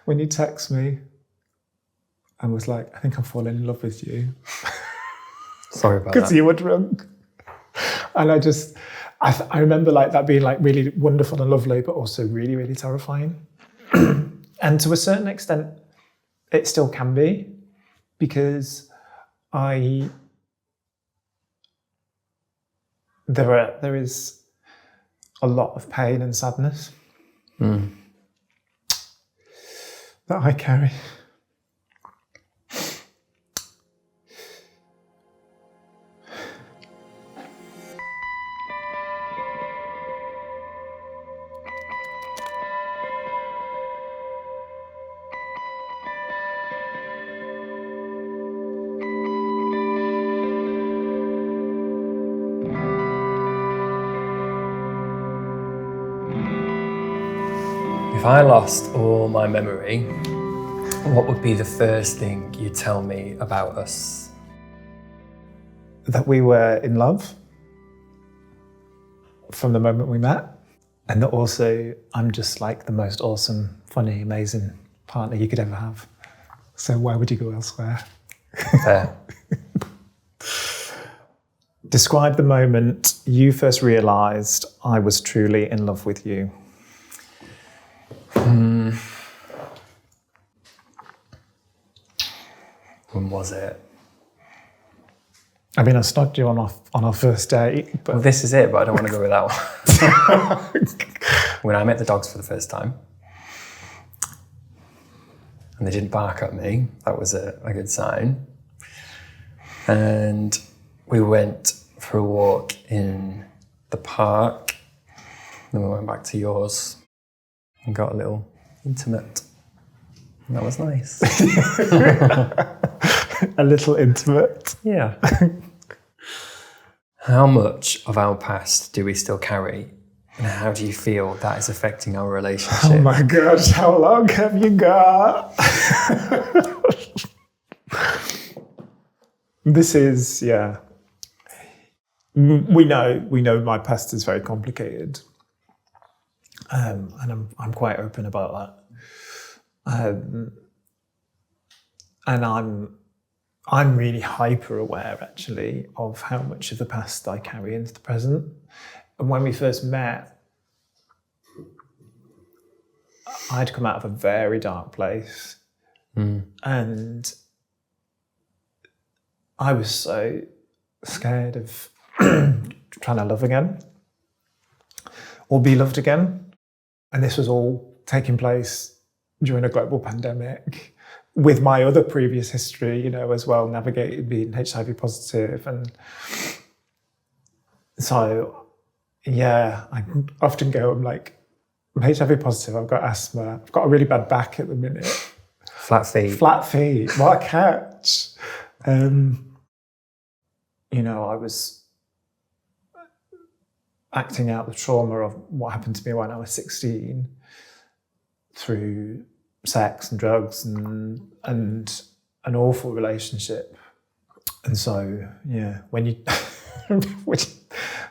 when you text me and was like, I think I'm falling in love with you. Sorry about that. Because you were drunk. And I remember like that being like really wonderful and lovely, but also really, really terrifying. And to a certain extent, it still can be, because there is a lot of pain and sadness that I carry. If I lost all my memory, what would be the first thing you'd tell me about us? That we were in love from the moment we met, and that also I'm just like the most awesome, funny, amazing partner you could ever have. So why would you go elsewhere? Fair. Describe the moment you first realised I was truly in love with you. When was it? I mean, I snugged you on our first date, but Well, this is it, but I don't want to go with that one. When I met the dogs for the first time, and they didn't bark at me, that was a good sign. And we went for a walk in the park, then we went back to yours and got a little intimate. And that was nice. a little intimate. Yeah. How much of our past do we still carry? And how do you feel that is affecting our relationship? Oh my gosh, how long have you got? This is, yeah. We know my past is very complicated. And I'm quite open about that. And I'm really hyper aware actually of how much of the past I carry into the present. And when we first met, I'd come out of a very dark place. And I was so scared of trying to love again or be loved again. And this was all taking place during a global pandemic with my other previous history, as well, navigated being HIV positive. And so, yeah, I often go, I'm like, I'm HIV positive, I've got asthma, I've got a really bad back at the minute. Flat feet. Flat feet, what a catch. I was acting out the trauma of what happened to me when I was 16 through sex and drugs and an awful relationship. And so, yeah, when you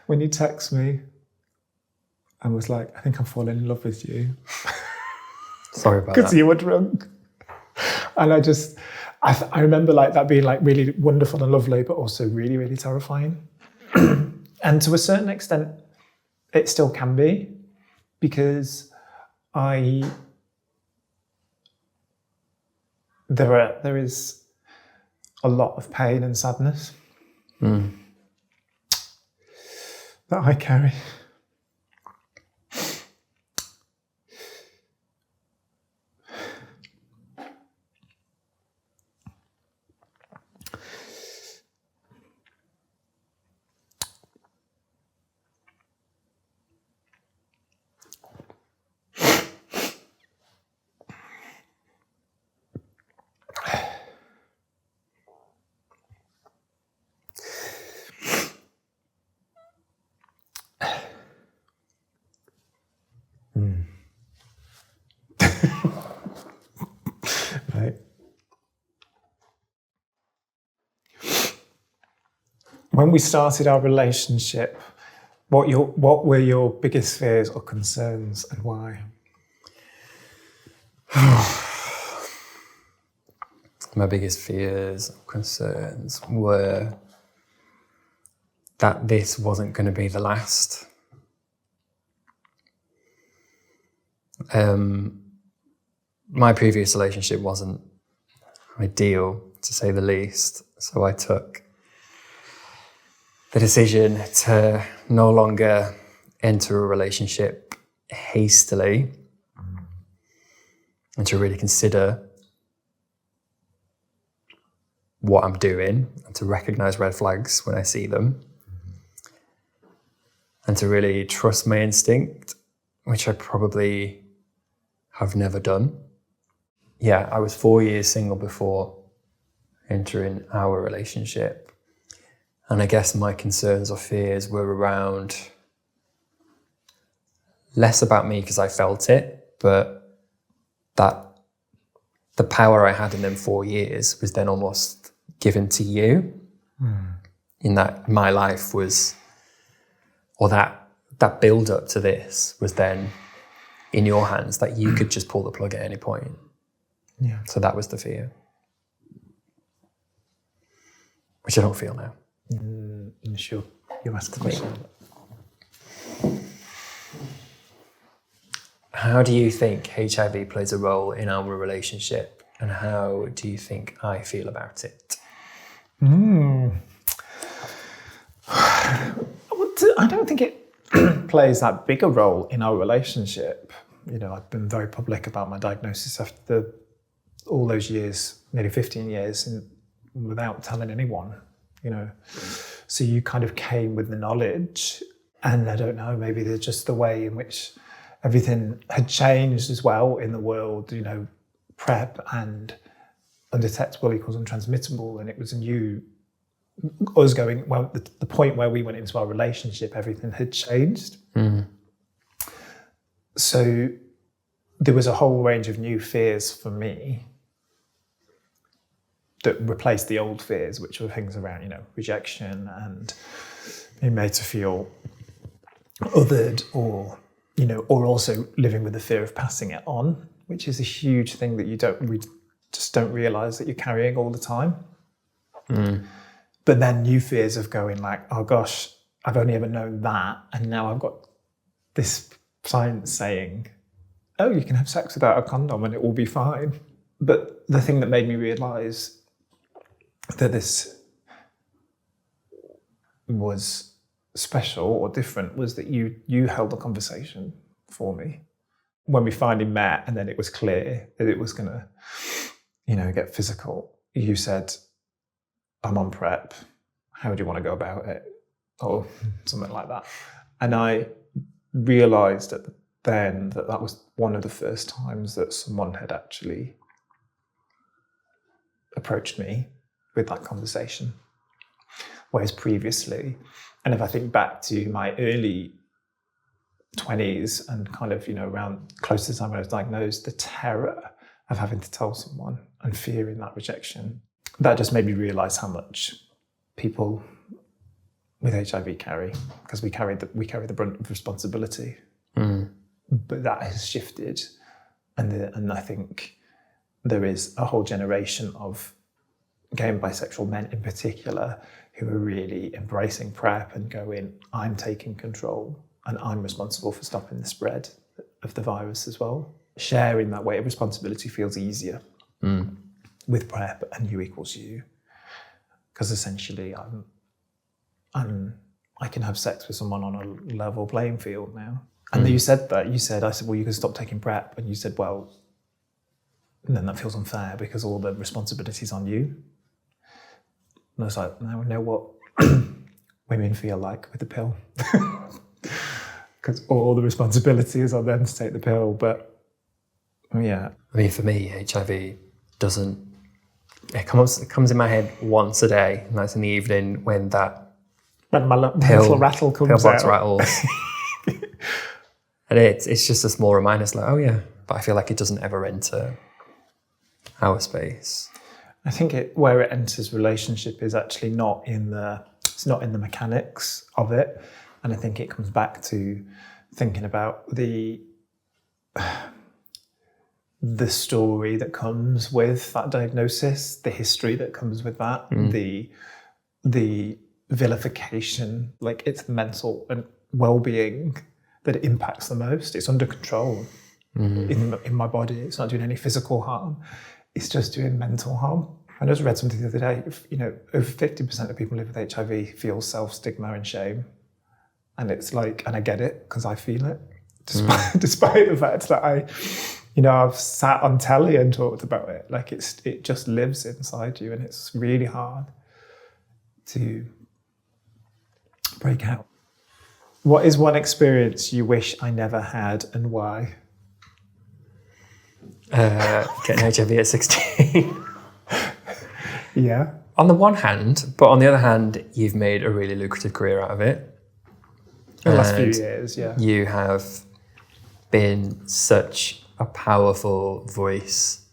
when you text me and was like, I think I'm falling in love with you. Sorry about that. Because you were drunk. And I remember like that being like really wonderful and lovely, but also really, really terrifying. And to a certain extent, it still can be, because there is a lot of pain and sadness that I carry. Right. When we started our relationship, what were your biggest fears or concerns, and why? My biggest fears, concerns were that this wasn't going to be the last. My previous relationship wasn't ideal, to say the least. So I took the decision to no longer enter a relationship hastily and to really consider what I'm doing and to recognize red flags when I see them and to really trust my instinct, which I probably have never done. Yeah, I was 4 years single before entering our relationship. And I guess my concerns or fears were around less about me because I felt it, but that the power I had in them 4 years was then almost given to you. In that my life was, or that build up to this was then in your hands, that you could just pull the plug at any point. Yeah. So that was the fear, which I don't feel now. Sure. You asked the question. How do you think HIV plays a role in our relationship, and how do you think I feel about it? I don't think it plays that big a role in our relationship. I've been very public about my diagnosis after all those years, nearly 15 years, without telling anyone, So you kind of came with the knowledge, and I don't know, maybe there's just the way in which everything had changed as well in the world, PrEP and undetectable equals untransmittable, and it was us going, well, the point where we went into our relationship, everything had changed. So there was a whole range of new fears for me that replaced the old fears, which were things around, rejection and being made to feel othered, or also living with the fear of passing it on, which is a huge thing that we just don't realise that you're carrying all the time. But then new fears of going like, oh gosh, I've only ever known that, and now I've got this science saying, oh, you can have sex without a condom and it will be fine. But the thing that made me realise that this was special or different was that you held a conversation for me when we finally met, and then it was clear that it was going to, get physical. You said, I'm on PrEP. How do you want to go about it? Or something like that. And I realised then that was one of the first times that someone had actually approached me with that conversation. Whereas previously, and if I think back to my early 20s and kind of, around close to the time when I was diagnosed, the terror of having to tell someone and fearing that rejection, that just made me realise how much people with HIV carry, because we carry the brunt of responsibility. But that has shifted, and I think there is a whole generation of gay and bisexual men in particular who are really embracing PrEP and going, I'm taking control and I'm responsible for stopping the spread of the virus as well. Sharing that weight of responsibility feels easier with PrEP and you equals you, because essentially I can have sex with someone on a level playing field now. And then you said, I said, well, you can stop taking PrEP. And you said, well, then that feels unfair because all the responsibility's on you. And I was like, now I know what women feel like with the pill. Because all the responsibility is on them to take the pill. But yeah. I mean, for me, HIV doesn't, it comes in my head once a day, and that's in the evening when that when my little rattle comes out. Rattles. And it's just a small reminder. It's like, oh yeah, but I feel like it doesn't ever enter our space. I think where it enters relationship is actually not in the mechanics of it, and I think it comes back to thinking about the the story that comes with that diagnosis, the history that comes with that, the vilification, like it's mental and well-being that it impacts the most. It's under control in my body. It's not doing any physical harm. It's just doing mental harm. I just read something the other day. Over 50% of people who live with HIV feel self-stigma and shame, and it's like, and I get it because I feel it, despite the fact that I've sat on telly and talked about it. Like it just lives inside you, and it's really hard to break out. What is one experience you wish I never had, and why? Getting HIV at 16. Yeah. On the one hand, but on the other hand, you've made a really lucrative career out of it. The last few years, yeah. You have been such a powerful voice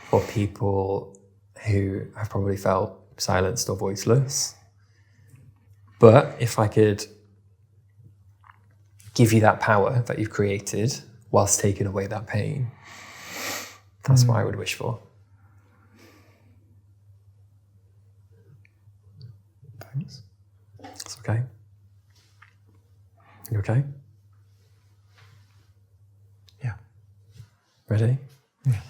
for people who have probably felt silenced or voiceless. But if I could give you that power that you've created whilst taking away that pain, that's what I would wish for. Thanks. It's okay. You okay? Yeah. Ready? Yeah.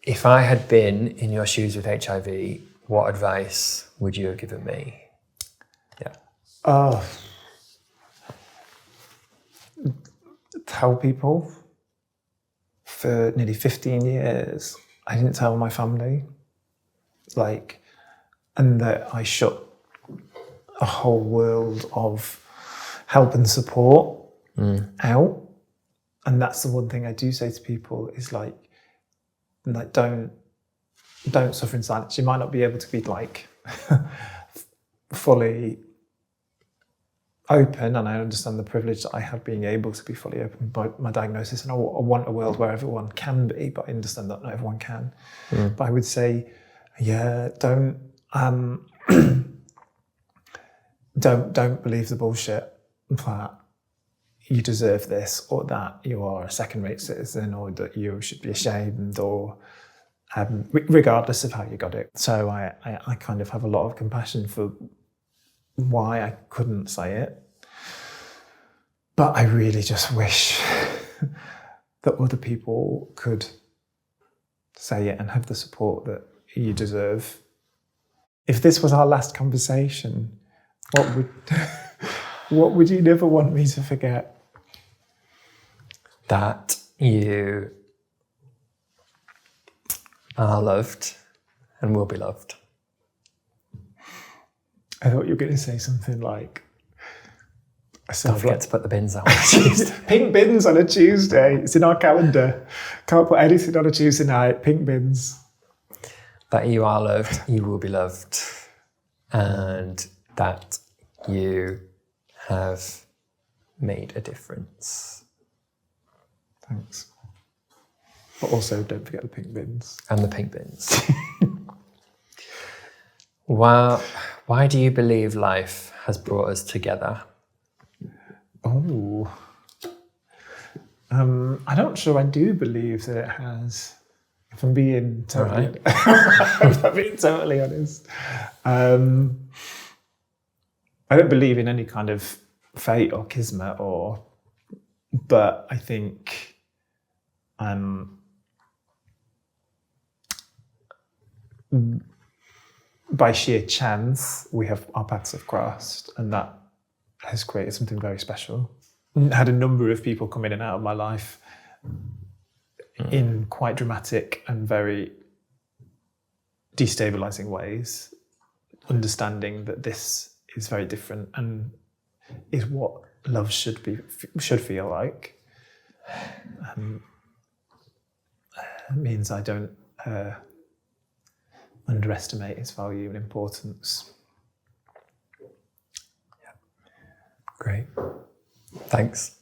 If I had been in your shoes with HIV, what advice would you have given me? Yeah. Tell people. For nearly 15 years, I didn't tell my family. And that I shut a whole world of help and support out. And that's the one thing I do say to people is don't suffer in silence. You might not be able to be fully open, and I understand the privilege that I have being able to be fully open about my diagnosis, and I want a world where everyone can be, but I understand that not everyone can. But I would say, don't believe the bullshit that you deserve this, or that you are a second-rate citizen, or that you should be ashamed, or regardless of how you got it. So I kind of have a lot of compassion for why I couldn't say it. But I really just wish that other people could say it and have the support that you deserve. If this was our last conversation, what would you never want me to forget? That you are loved and will be loved. I thought you were going to say something like... Don't forget to put the bins out on Tuesday. Pink bins on a Tuesday. It's in our calendar. Can't put anything on a Tuesday night. Pink bins. That you are loved, you will be loved, and that you have made a difference. Thanks. But also, don't forget the pink bins. And the pink bins. Why do you believe life has brought us together? Oh. I'm not sure I do believe that it has. If I'm being totally, totally honest. I don't believe in any kind of fate or kismet, but I think by sheer chance, our paths have crossed, and that has created something very special. I had a number of people come in and out of my life in quite dramatic and very destabilizing ways, understanding that this is very different and is what love should feel like. It means I don't underestimate its value and importance. Great. Thanks.